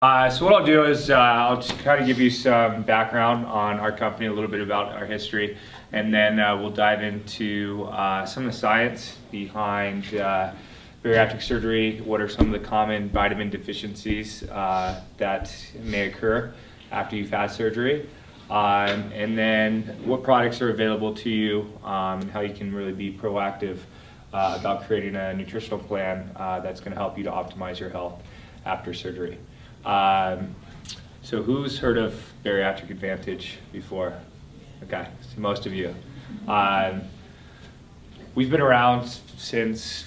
So what I'll do is I'll just kind of give you some background on our company, a little bit about our history, and then we'll dive into some of the science behind bariatric surgery. What are some of the common vitamin deficiencies that may occur after you've had surgery, and then what products are available to you, and how you can really be proactive about creating a nutritional plan that's going to help you to optimize your health after surgery. So who's heard of Bariatric Advantage before? Okay, so most of you. We've been around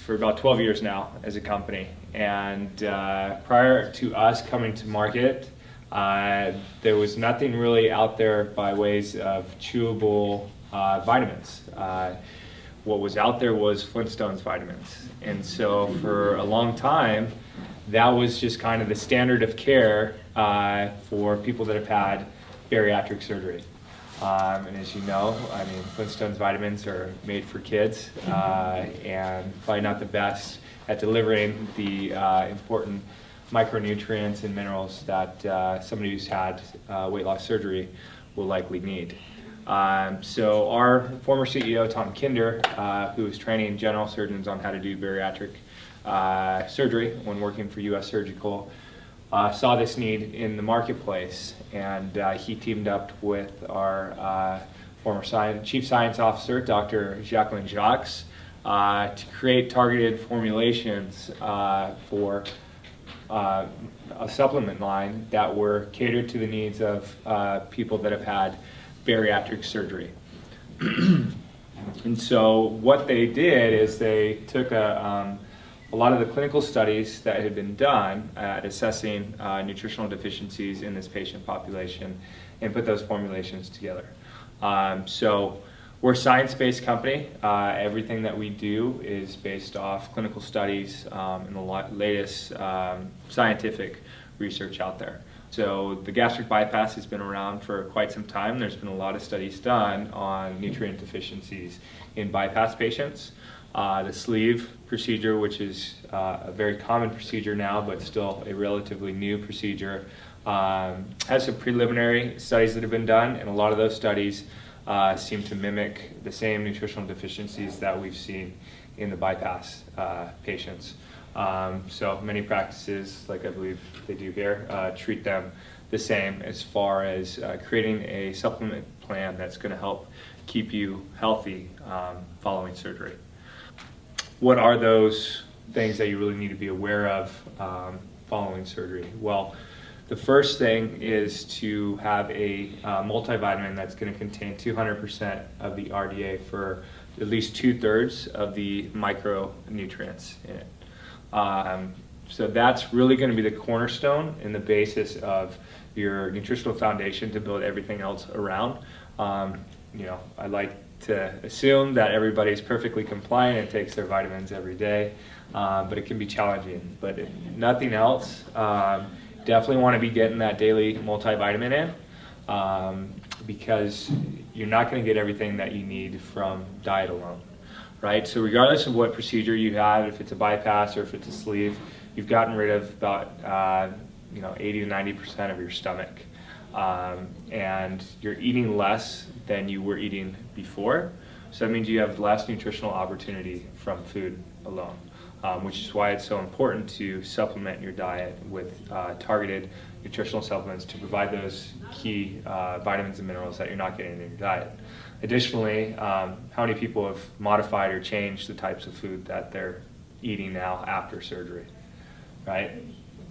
for about 12 years now as a company, and prior to us coming to market, there was nothing really out there by ways of chewable vitamins. What was out there was Flintstones vitamins, and so for a long time that was just kind of the standard of care for people that have had bariatric surgery. And as you know, I mean, Flintstones vitamins are made for kids and probably not the best at delivering the important micronutrients and minerals that somebody who's had weight loss surgery will likely need. So our former CEO, Tom Kinder, who was training general surgeons on how to do bariatric surgery when working for U.S. Surgical, saw this need in the marketplace, and he teamed up with our former Chief Science Officer, Dr. Jacqueline Jacques, to create targeted formulations for a supplement line that were catered to the needs of people that have had bariatric surgery. And so what they did is they took a lot of the clinical studies that had been done at assessing nutritional deficiencies in this patient population and put those formulations together. So we're a science-based company. Everything that we do is based off clinical studies and the latest scientific research out there. So the gastric bypass has been around for quite some time. There's been a lot of studies done on nutrient deficiencies in bypass patients. The sleeve procedure, which is a very common procedure now, but still a relatively new procedure, has some preliminary studies that have been done, and a lot of those studies seem to mimic the same nutritional deficiencies that we've seen in the bypass patients. So many practices, like I believe they do here, treat them the same as far as creating a supplement plan that's going to help keep you healthy following surgery. What are those things that you really need to be aware of following surgery? Well, the first thing is to have a multivitamin that's going to contain 200% of the RDA for at least 2/3 of the micronutrients in it. So that's really going to be the cornerstone and the basis of your nutritional foundation to build everything else around. I like to assume that everybody's perfectly compliant and takes their vitamins every day, but it can be challenging. But if nothing else, definitely want to be getting that daily multivitamin in, because you're not going to get everything that you need from diet alone, right? So regardless of what procedure you have, if it's a bypass or if it's a sleeve, you've gotten rid of about 80 to 90% of your stomach. And you're eating less than you were eating before. So that means you have less nutritional opportunity from food alone, which is why it's so important to supplement your diet with targeted nutritional supplements to provide those key vitamins and minerals that you're not getting in your diet. Additionally, how many people have modified or changed the types of food that they're eating now after surgery, right?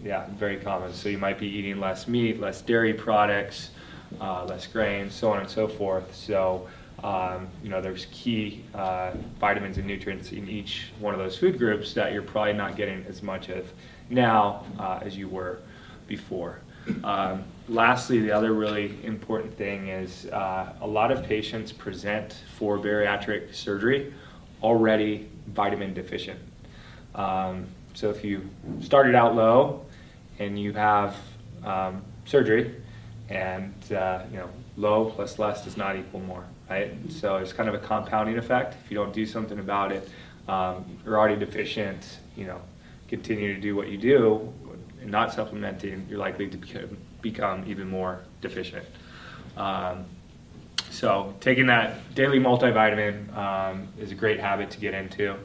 Yeah, very common. So you might be eating less meat, less dairy products, less grains, so on and so forth. So, there's key vitamins and nutrients in each one of those food groups that you're probably not getting as much of now as you were before. Lastly, the other really important thing is a lot of patients present for bariatric surgery already vitamin deficient. So if you started out low and you have surgery, and low plus less does not equal more, right? So it's kind of a compounding effect. If you don't do something about it, you're already deficient, continue to do what you do, and not supplementing, you're likely to become even more deficient. So taking that daily multivitamin is a great habit to get into.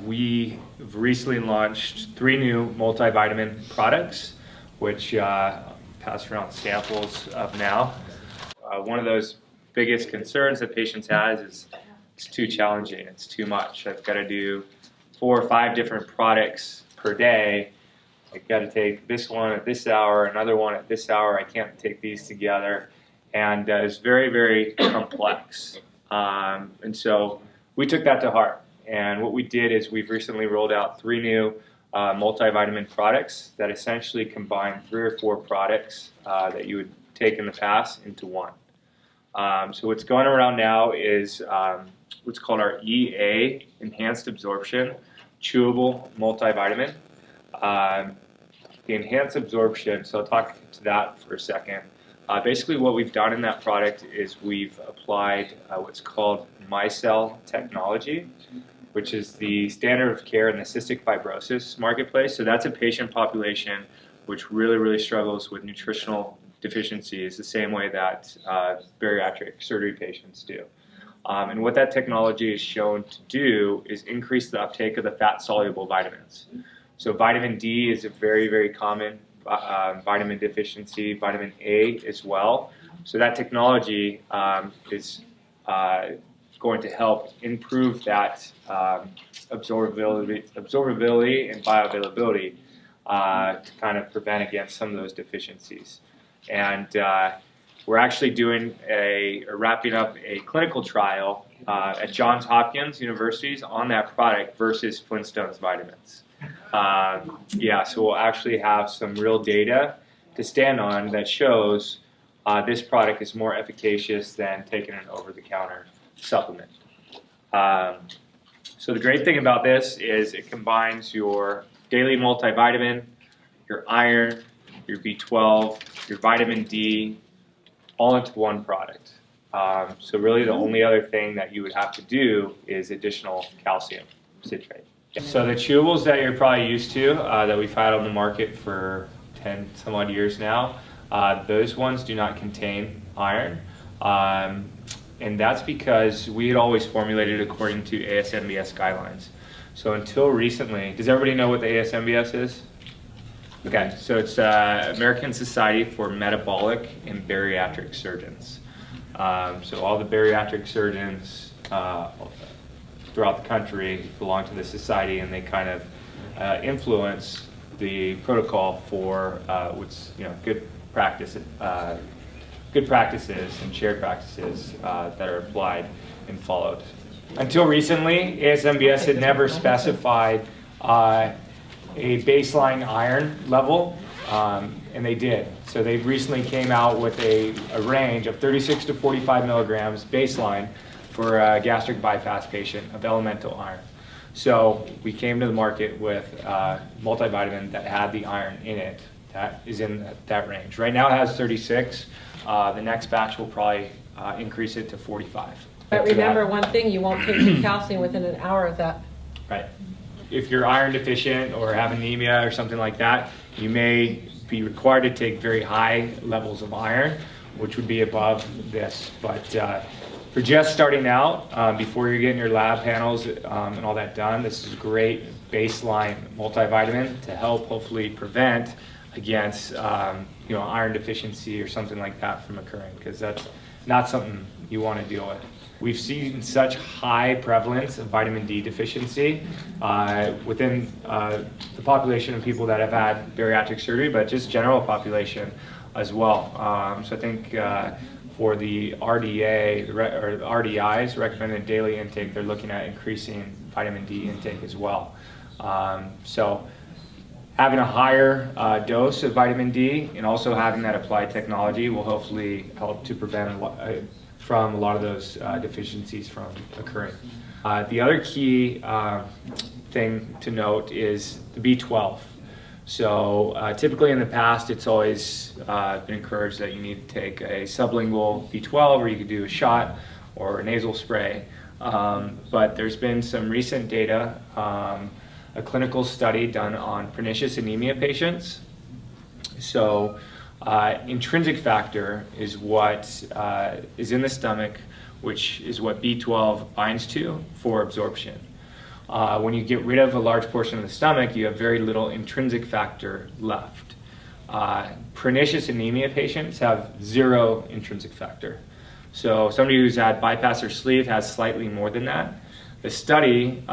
We have recently launched 3 new multivitamin products, which pass around samples of now. One of those biggest concerns that patients have is it's too challenging, it's too much. I've got to do 4 or 5 different products per day. I've got to take this one at this hour, another one at this hour. I can't take these together. And it's very, very complex. And so we took that to heart. And what we did is we've recently rolled out 3 new multivitamin products that essentially combine 3 or 4 products that you would take in the past into one. So what's going around now is what's called our EA, Enhanced Absorption Chewable Multivitamin. The enhanced absorption, so I'll talk to that for a second. Basically what we've done in that product is we've applied what's called micelle technology, which is the standard of care in the cystic fibrosis marketplace. So that's a patient population which really, really struggles with nutritional deficiencies the same way that bariatric surgery patients do. And what that technology is shown to do is increase the uptake of the fat-soluble vitamins. So vitamin D is a very, very common vitamin deficiency, vitamin A as well. So that technology is going to help improve that absorbability and bioavailability to kind of prevent against some of those deficiencies. And we're actually doing wrapping up a clinical trial at Johns Hopkins University on that product versus Flintstones vitamins. So we'll actually have some real data to stand on that shows this product is more efficacious than taking an over-the-counter supplement. So the great thing about this is it combines your daily multivitamin, your iron, your B12, your vitamin D, all into one product. So really the only other thing that you would have to do is additional calcium citrate. So the chewables that you're probably used to, that we've had on the market for 10 some odd years now, those ones do not contain iron. And that's because we had always formulated according to ASMBS guidelines. So until recently, does everybody know what the ASMBS is? Okay, so it's American Society for Metabolic and Bariatric Surgeons. So all the bariatric surgeons throughout the country belong to the society, and they kind of influence the protocol for what's good practices and shared practices that are applied and followed. Until recently, ASMBS had never specified a baseline iron level, and they did. So they recently came out with a range of 36 to 45 milligrams baseline for a gastric bypass patient of elemental iron. So we came to the market with a multivitamin that had the iron in it that is in that range. Right now it has 36. The next batch will probably increase it to 45. But remember one thing, you won't take the calcium within an hour of that. Right. If you're iron deficient or have anemia or something like that, you may be required to take very high levels of iron, which would be above this. But for just starting out, before you're getting your lab panels and all that done, this is a great baseline multivitamin to help hopefully prevent against iron deficiency or something like that from occurring, because that's not something you want to deal with. We've seen such high prevalence of vitamin D deficiency within the population of people that have had bariatric surgery, but just general population as well. So I think for the RDA or the RDIs, recommended daily intake, they're looking at increasing vitamin D intake as well. So having a higher dose of vitamin D and also having that applied technology will hopefully help to prevent from a lot of those deficiencies from occurring. The other key thing to note is the B12. So typically in the past, it's always been encouraged that you need to take a sublingual B12, or you could do a shot or a nasal spray. But there's been some recent data a clinical study done on pernicious anemia patients. So intrinsic factor is what is in the stomach, which is what B12 binds to for absorption. When you get rid of a large portion of the stomach, you have very little intrinsic factor left. Pernicious anemia patients have 0 intrinsic factor. So somebody who's had bypass or sleeve has slightly more than that. The study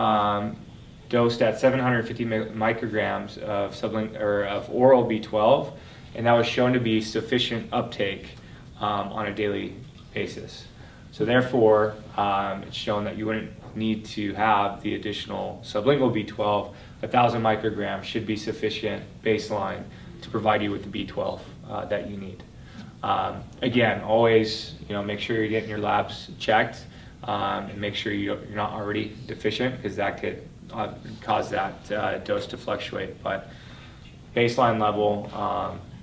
dosed at 750 micrograms of oral B12, and that was shown to be sufficient uptake on a daily basis. So therefore, it's shown that you wouldn't need to have the additional sublingual B12. 1,000 micrograms should be sufficient baseline to provide you with the B12 that you need. Again, always make sure you're getting your labs checked and make sure you're not already deficient, because that could cause that dose to fluctuate. But baseline level,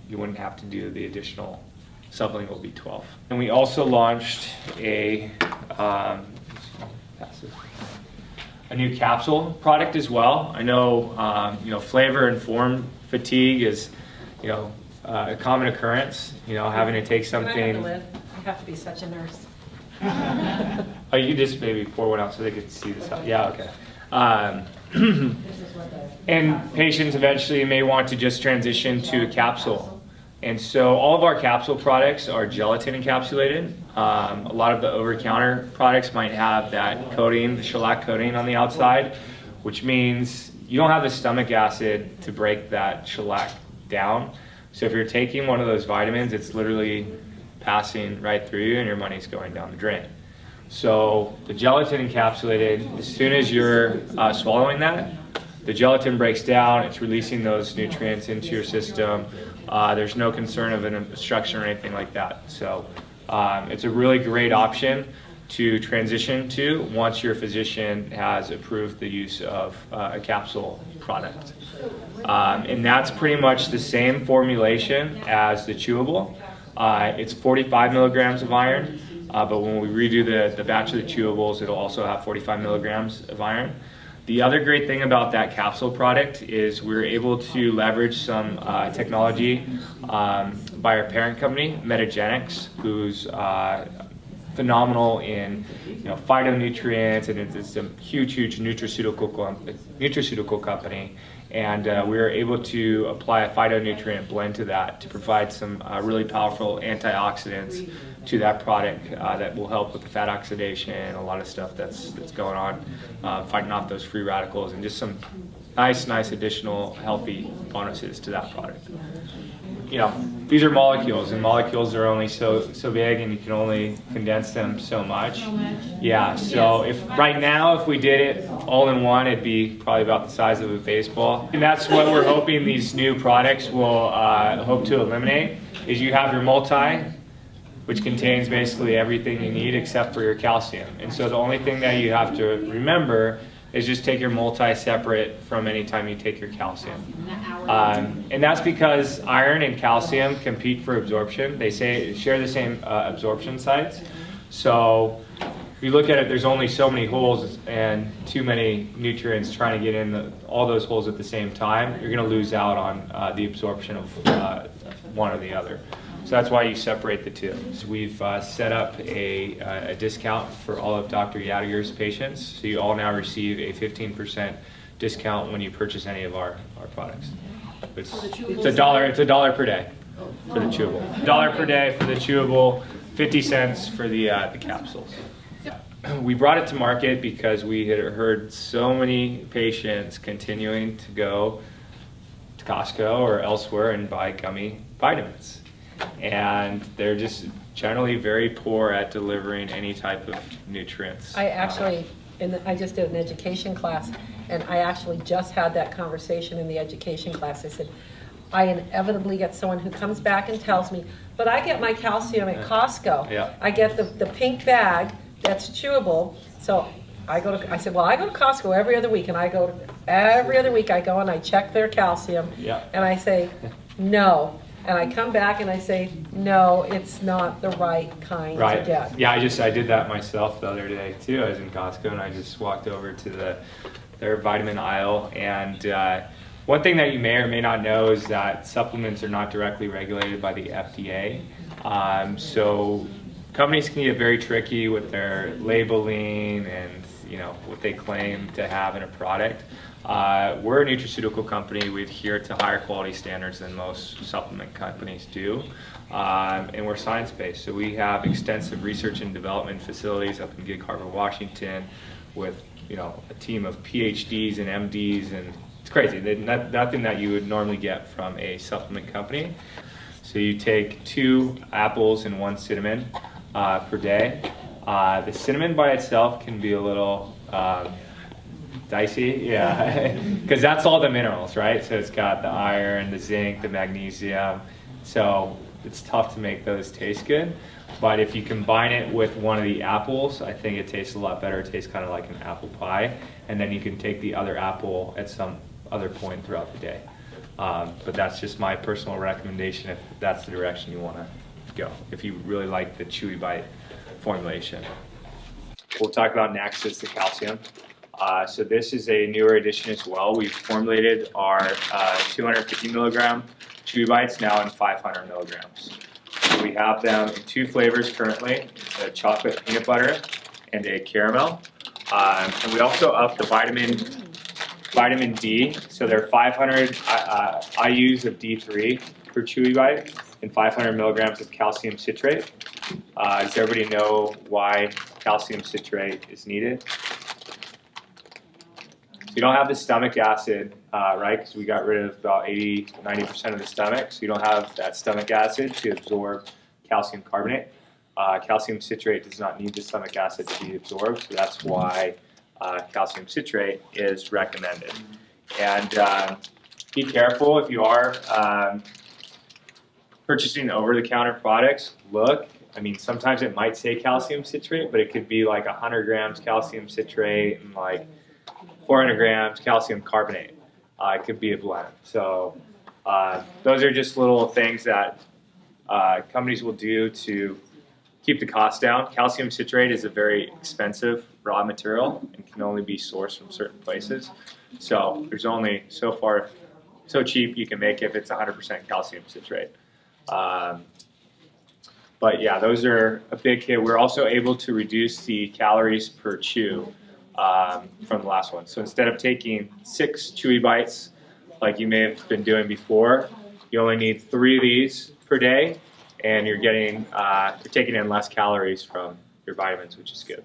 you wouldn't have to do the additional sublingual B12. And we also launched a new capsule product as well. I know, flavor and form fatigue is, a common occurrence. Having to take something. Can I have the lid? I have to be such a nurse. Oh, you just maybe pour one out so they could see this. Yeah, okay. And patients eventually may want to just transition to a capsule. And so all of our capsule products are gelatin encapsulated. A lot of the over-the-counter products might have that coating, the shellac coating on the outside, which means you don't have the stomach acid to break that shellac down. So if you're taking one of those vitamins, it's literally passing right through you and your money's going down the drain. So the gelatin encapsulated, as soon as you're swallowing that, the gelatin breaks down, it's releasing those nutrients into your system. There's no concern of an obstruction or anything like that. So it's a really great option to transition to once your physician has approved the use of a capsule product. And that's pretty much the same formulation as the chewable. It's 45 milligrams of iron, but when we redo the batch of the chewables, it'll also have 45 milligrams of iron. The other great thing about that capsule product is we're able to leverage some technology by our parent company, Metagenics, who's phenomenal in phytonutrients, and it's a huge nutraceutical company. And we were able to apply a phytonutrient blend to that to provide some really powerful antioxidants to that product that will help with the fat oxidation and a lot of stuff that's going on, fighting off those free radicals, and just some nice additional healthy bonuses to that product. These are molecules, and molecules are only so big, and you can only condense them so much. Yeah, so if we did it all in one, it'd be probably about the size of a baseball. And that's what we're hoping these new products will hope to eliminate, is you have your multi, which contains basically everything you need except for your calcium. And so the only thing that you have to remember is just take your multi separate from any time you take your calcium. And that's because iron and calcium compete for absorption. They share the same absorption sites. So if you look at it, there's only so many holes and too many nutrients trying to get in all those holes at the same time. You're going to lose out on the absorption of one or the other. So that's why you separate the two. So we've set up a discount for all of Dr. Yadegar's patients. So you all now receive a 15% discount when you purchase any of our products. It's $1 per day for the chewable. $1 per day for the chewable, 50 cents for the capsules. We brought it to market because we had heard so many patients continuing to go to Costco or elsewhere and buy gummy vitamins. And they're just generally very poor at delivering any type of nutrients. I just did an education class, and I actually just had that conversation in the education class. I said, I inevitably get someone who comes back and tells me, but I get my calcium at Costco. Yeah. I get the pink bag that's chewable. So I said, well, I go to Costco every other week, and I go and I check their calcium. Yeah. And I say, no. And I come back and I say, no, it's not the right kind to get. Yeah, I did that myself the other day too. I was in Costco and I just walked over to their vitamin aisle. And one thing that you may or may not know is that supplements are not directly regulated by the FDA. So companies can get very tricky with their labeling and what they claim to have in a product. We're a nutraceutical company. We adhere to higher quality standards than most supplement companies do. And we're science-based. So we have extensive research and development facilities up in Gig Harbor, Washington, with a team of PhDs and MDs, and it's crazy. Nothing that you would normally get from a supplement company. So you take 2 apples and 1 cinnamon per day. The cinnamon by itself can be a little dicey, because that's all the minerals, right? So it's got the iron, the zinc, the magnesium. So it's tough to make those taste good. But if you combine it with one of the apples, I think it tastes a lot better. It tastes kind of like an apple pie. And then you can take the other apple at some other point throughout the day. But that's just my personal recommendation if that's the direction you want to go, if you really like the Chewy Bite formulation. We'll talk about next is the calcium. So this is a newer addition as well. We've formulated our 250 milligram Chewy Bites now in 500 milligrams. So we have them in 2 flavors currently, a chocolate peanut butter and a caramel. And we also up the vitamin D. So they're 500 IUs of D3 per Chewy Bite and 500 milligrams of calcium citrate. Does everybody know why calcium citrate is needed? So you don't have the stomach acid, right? Because we got rid of about 80-90% of the stomach. So you don't have that stomach acid to absorb calcium carbonate. Calcium citrate does not need the stomach acid to be absorbed. So that's why calcium citrate is recommended. And be careful if you are purchasing over-the-counter products. Look, I mean, sometimes it might say calcium citrate, but it could be like 100 grams calcium citrate and like 400 grams calcium carbonate. It could be a blend. So those are just little things that companies will do to keep the cost down. Calcium citrate is a very expensive raw material and can only be sourced from certain places. So there's only so cheap you can make it if it's 100% calcium citrate. But yeah, those are a big hit. We're also able to reduce the calories per chew from the last one. So instead of taking 6 Chewy Bites like you may have been doing before, you only need 3 of these per day, and you're taking in less calories from your vitamins, which is good.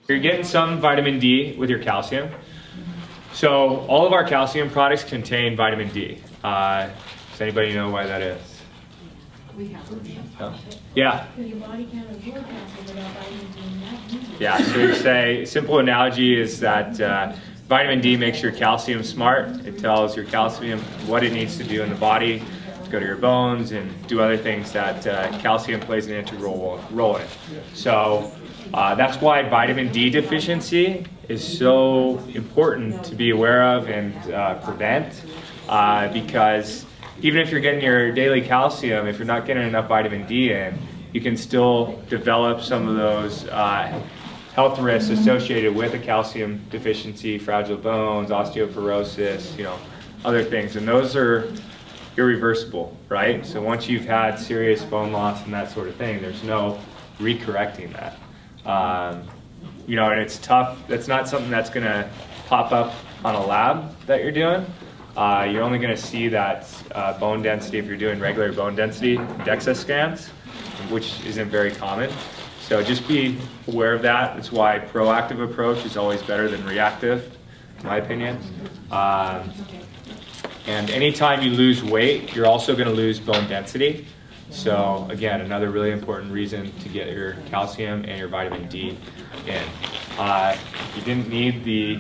You're getting some vitamin D with your calcium. So all of our calcium products contain vitamin D. Does anybody know why that is? We have to. Oh. Yeah. Your body can't absorb calcium without vitamin D. Yeah, so you say, a simple analogy is that vitamin D makes your calcium smart. It tells your calcium what it needs to do in the body to go to your bones and do other things that calcium plays an integral role in. So that's why vitamin D deficiency is so important to be aware of and prevent, because even if you're getting your daily calcium, if you're not getting enough vitamin D in, you can still develop some of those health risks associated with a calcium deficiency, fragile bones, osteoporosis, other things. And those are irreversible, right? So once you've had serious bone loss and that sort of thing, there's no recorrecting that. And it's tough. That's not something that's going to pop up on a lab that you're doing. You're only going to see that bone density if you're doing regular bone density DEXA scans, which isn't very common. So just be aware of that. That's why proactive approach is always better than reactive, in my opinion. And anytime you lose weight, you're also going to lose bone density. So again, another really important reason to get your calcium and your vitamin D in. If you didn't need the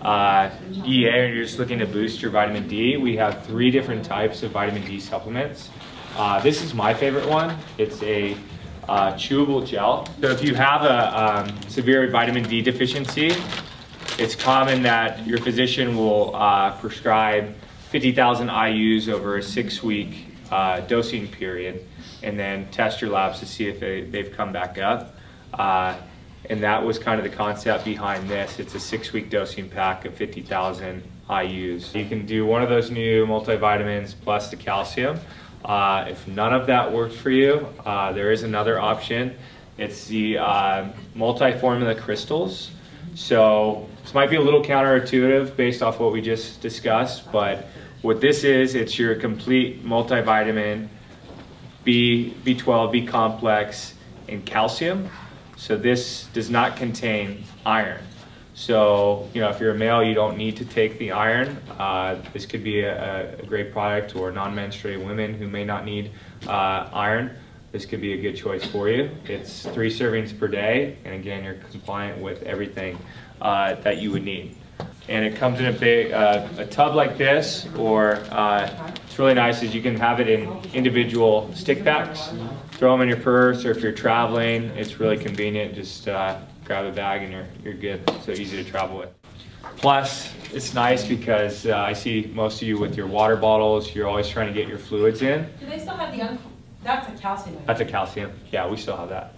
EA and you're just looking to boost your vitamin D, we have 3 different types of vitamin D supplements. This is my favorite one. It's a chewable gel. So if you have a severe vitamin D deficiency, it's common that your physician will prescribe 50,000 IUs over a 6-week dosing period, and then test your labs to see if they've come back up. and that was kind of the concept behind this. It's a 6-week dosing pack of 50,000 IUs. You can do one of those new multivitamins plus the calcium. If none of that works for you, there is another option. It's the multi-formula crystals. So this might be a little counterintuitive based off what we just discussed, but what this is, it's your complete multivitamin, B12, B complex, and calcium. So this does not contain iron. So, if you're a male, you don't need to take the iron. This could be a great product, or non-menstruating women who may not need iron. This could be a good choice for you. It's 3 servings per day, and again, you're compliant with everything that you would need. And it comes in a big a tub like this, or it's really nice is you can have it in individual stick packs. Throw them in your purse, or if you're traveling, it's really convenient. Just grab a bag and you're good. So easy to travel with. Plus, it's nice because I see most of you with your water bottles, you're always trying to get your fluids in. Do they still have the that's a calcium? That's a calcium. Yeah, we still have that.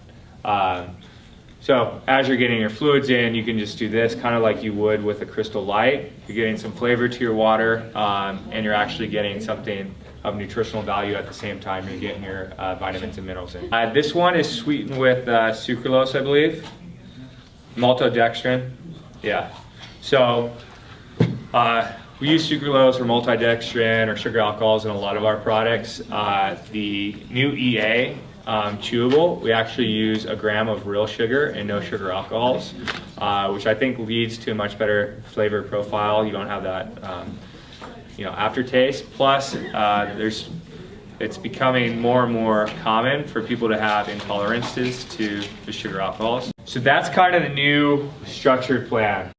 So as you're getting your fluids in, you can just do this kind of like you would with a Crystal Light. You're getting some flavor to your water, and you're actually getting something of nutritional value at the same time. You're getting your vitamins and minerals in. This one is sweetened with sucralose, I believe. Maltodextrin. Yeah. So we use sucralose or maltodextrin or sugar alcohols in a lot of our products. The new EA chewable, we actually use 1 gram of real sugar and no sugar alcohols, which I think leads to a much better flavor profile. You don't have that aftertaste. Plus, it's becoming more and more common for people to have intolerances to the sugar alcohols. So that's kind of the new structured plan.